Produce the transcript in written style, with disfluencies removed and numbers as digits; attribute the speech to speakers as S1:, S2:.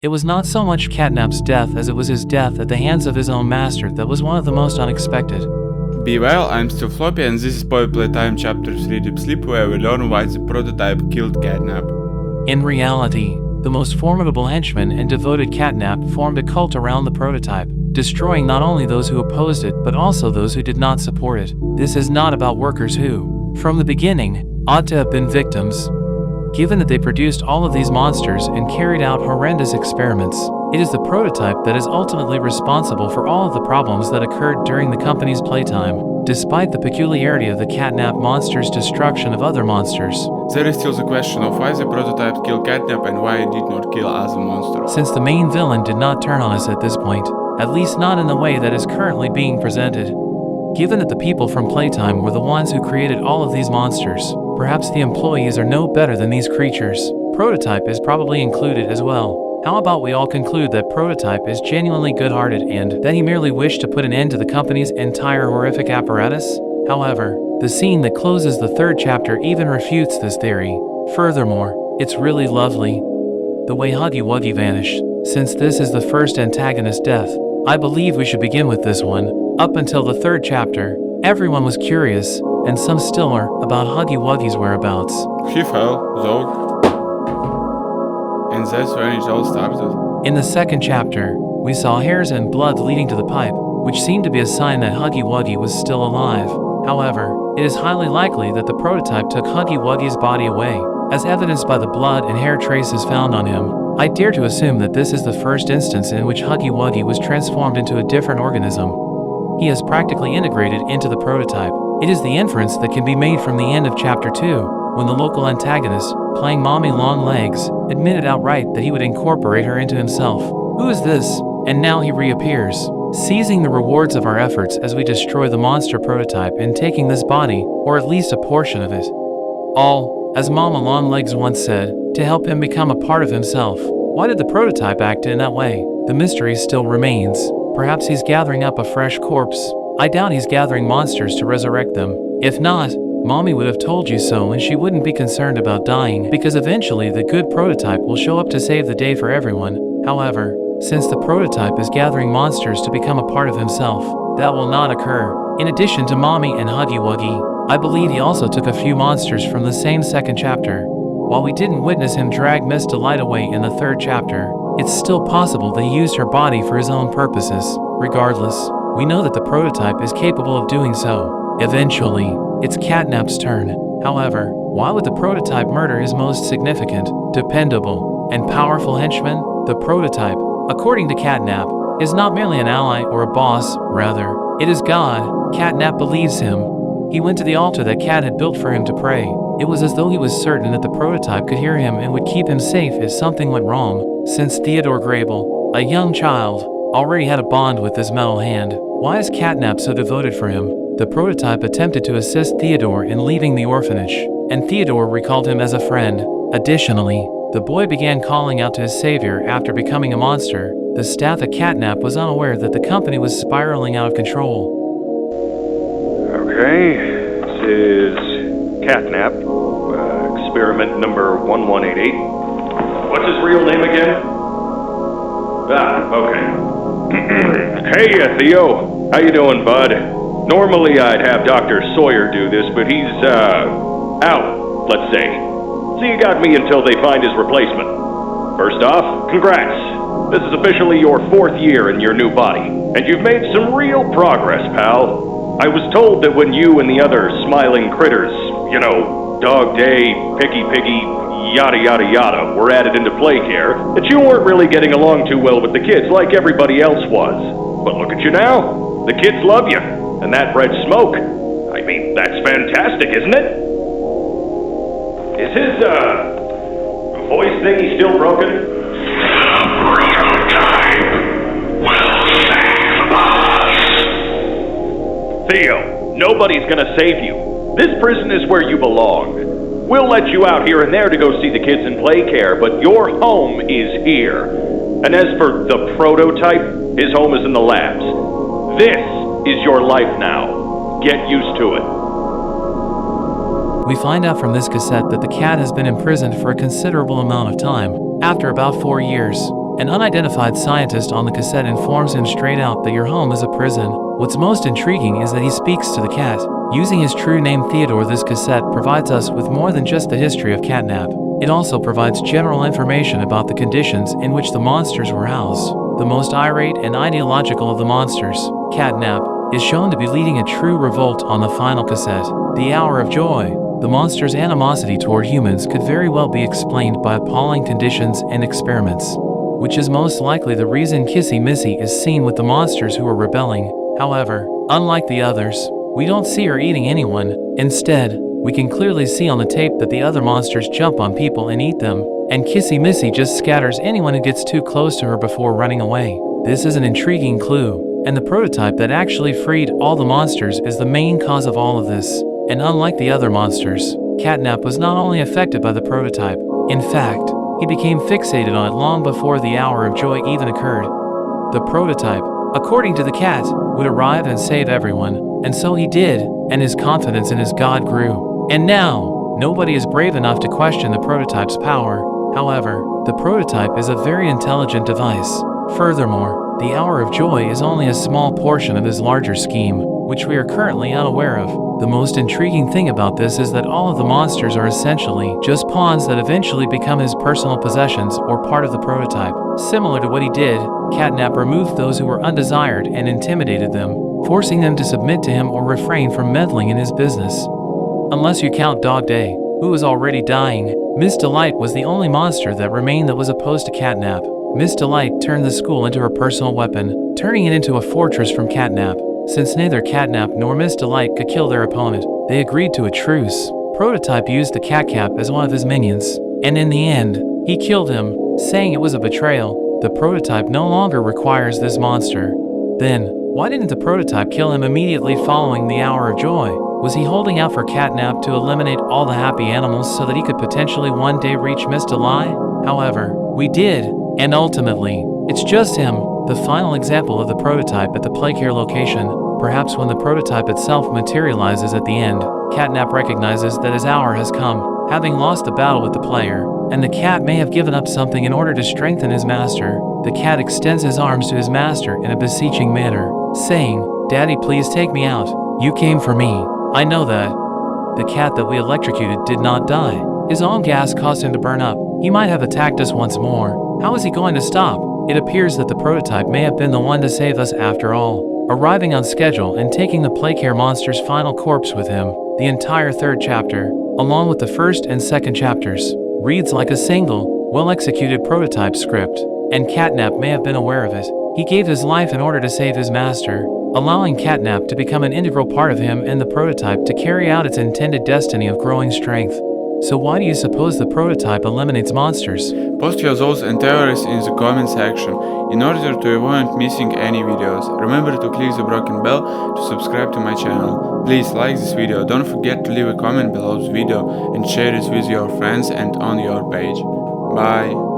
S1: It was not so much Catnap's death as it was his death at the hands of his own master that was one of the most unexpected.
S2: Be well, I'm still Floppy and this is Poppy Playtime Chapter 3 Deep Sleep, where we learn why the prototype killed Catnap.
S1: In reality, the most formidable henchman and devoted Catnap formed a cult around the prototype, destroying not only those who opposed it but also those who did not support it. This is not about workers who, from the beginning, ought to have been victims. Given that they produced all of these monsters and carried out horrendous experiments, it is the prototype that is ultimately responsible for all of the problems that occurred during the company's playtime, despite the peculiarity of the Catnap monster's destruction of other monsters.
S2: There is still the question of why the prototype killed Catnap and why it did not kill other monsters.
S1: Since the main villain did not turn on us at this point, at least not in the way that is currently being presented. Given that the people from Playtime were the ones who created all of these monsters, perhaps the employees are no better than these creatures. Prototype is probably included as well. How about we all conclude that Prototype is genuinely good-hearted and that he merely wished to put an end to the company's entire horrific apparatus? However, the scene that closes the third chapter even refutes this theory. Furthermore, it's really lovely. The way Hagi vanished. Since this is the first antagonist death, I believe we should begin with this one. Up until the third chapter, everyone was curious, and some still are, about Hagi whereabouts.
S2: He fell, though, and that's when it all started.
S1: In the second chapter, we saw hairs and blood leading to the pipe, which seemed to be a sign that Hagi was still alive. However, it is highly likely that the prototype took Hagi's body away, as evidenced by the blood and hair traces found on him. I dare to assume that this is the first instance in which Hagi was transformed into a different organism. He has practically integrated into the prototype. It is the inference that can be made from the end of Chapter 2, when the local antagonist, playing Mommy Longlegs, admitted outright that he would incorporate her into himself. Who is this? And now he reappears, seizing the rewards of our efforts as we destroy the monster prototype in taking this body, or at least a portion of it. All, as Mama Longlegs once said, to help him become a part of himself. Why did the prototype act in that way? The mystery still remains. Perhaps he's gathering up a fresh corpse. I doubt he's gathering monsters to resurrect them. If not, Mommy would have told you so and she wouldn't be concerned about dying, because eventually the good prototype will show up to save the day for everyone. However, since the prototype is gathering monsters to become a part of himself, that will not occur. In addition to Mommy and Hagi, I believe he also took a few monsters from the same second chapter. While we didn't witness him drag Miss Delight away in the third chapter, it's still possible that he used her body for his own purposes. Regardless, we know that the prototype is capable of doing so. Eventually, it's Catnap's turn. However, why would the prototype murder his most significant, dependable, and powerful henchman? The prototype, according to Catnap, is not merely an ally or a boss, rather, it is God. Catnap believes him. He went to the altar that Cat had built for him to pray. It was as though he was certain that the prototype could hear him and would keep him safe if something went wrong. Since Theodore Grable, a young child, already had a bond with this metal hand, why is Catnap so devoted for him? The prototype attempted to assist Theodore in leaving the orphanage, and Theodore recalled him as a friend. Additionally, the boy began calling out to his savior after becoming a monster. The staff at Catnap was unaware that the company was spiraling out of control.
S3: Okay, this is Catnap, experiment number 1188. What's his real name again? Okay. Hey, Theo. How you doing, bud? Normally I'd have Dr. Sawyer do this, but he's, out, let's say. So you got me until they find his replacement. First off, congrats. This is officially your 4th year in your new body, and you've made some real progress, pal. I was told that when you and the other smiling critters, Dog Day, Piggy, yada yada yada, were added into play care, that you weren't really getting along too well with the kids like everybody else was. But look at you now. The kids love you, and that bred smoke. I mean, that's fantastic, isn't it? Is his, voice thingy still broken?
S4: Prototype will save us!
S3: Theo, nobody's gonna save you. This prison is where you belong. We'll let you out here and there to go see the kids in play care, but your home is here. And as for the prototype, his home is in the labs. This is your life now. Get used to it.
S1: We find out from this cassette that the cat has been imprisoned for a considerable amount of time, after about 4 years. An unidentified scientist on the cassette informs him straight out that your home is a prison. What's most intriguing is that he speaks to the cat. Using his true name Theodore, this cassette provides us with more than just the history of catnap. It also provides general information about the conditions in which the monsters were housed. The most irate and ideological of the monsters, Catnap, is shown to be leading a true revolt on the final cassette, The Hour of Joy. The monster's animosity toward humans could very well be explained by appalling conditions and experiments, which is most likely the reason Kissy Missy is seen with the monsters who are rebelling. However, unlike the others, we don't see her eating anyone. Instead, we can clearly see on the tape that the other monsters jump on people and eat them, and Kissy Missy just scatters anyone who gets too close to her before running away. This is an intriguing clue, and the prototype that actually freed all the monsters is the main cause of all of this. And unlike the other monsters, Catnap was not only affected by the prototype, in fact, he became fixated on it long before the Hour of Joy even occurred. The prototype, according to the cat, would arrive and save everyone, and so he did, and his confidence in his god grew. And now, nobody is brave enough to question the prototype's power. However, the prototype is a very intelligent device. Furthermore, the Hour of Joy is only a small portion of his larger scheme, which we are currently unaware of. The most intriguing thing about this is that all of the monsters are essentially just pawns that eventually become his personal possessions or part of the prototype. Similar to what he did, Catnap removed those who were undesired and intimidated them, forcing them to submit to him or refrain from meddling in his business. Unless you count Dog Day, who was already dying, Miss Delight was the only monster that remained that was opposed to Catnap. Miss Delight turned the school into her personal weapon, turning it into a fortress from Catnap. Since neither Catnap nor Miss Delight could kill their opponent, they agreed to a truce. Prototype used the Catcap as one of his minions, and in the end, he killed him, saying it was a betrayal. The prototype no longer requires this monster. Then, why didn't the prototype kill him immediately following the Hour of Joy? Was he holding out for Catnap to eliminate all the happy animals so that he could potentially one day reach Miss Delight? However, we did, and ultimately, it's just him, the final example of the prototype at the Playcare location. Perhaps when the prototype itself materializes at the end, Catnap recognizes that his hour has come, having lost the battle with the player, and the cat may have given up something in order to strengthen his master. The cat extends his arms to his master in a beseeching manner, saying, "Daddy, please take me out. You came for me. I know that." The cat that we electrocuted did not die. His own gas caused him to burn up. He might have attacked us once more. How is he going to stop? It appears that the prototype may have been the one to save us after all, arriving on schedule and taking the Playcare monster's final corpse with him. The entire third chapter, along with the first and second chapters, reads like a single, well-executed prototype script, and Catnap may have been aware of it. He gave his life in order to save his master, allowing Catnap to become an integral part of him and the prototype to carry out its intended destiny of growing strength. So why do you suppose the prototype eliminates monsters?
S2: Post your thoughts and theories in the comment section. In order to avoid missing any videos, remember to click the broken bell to subscribe to my channel. Please like this video, don't forget to leave a comment below this video and share it with your friends and on your page. Bye!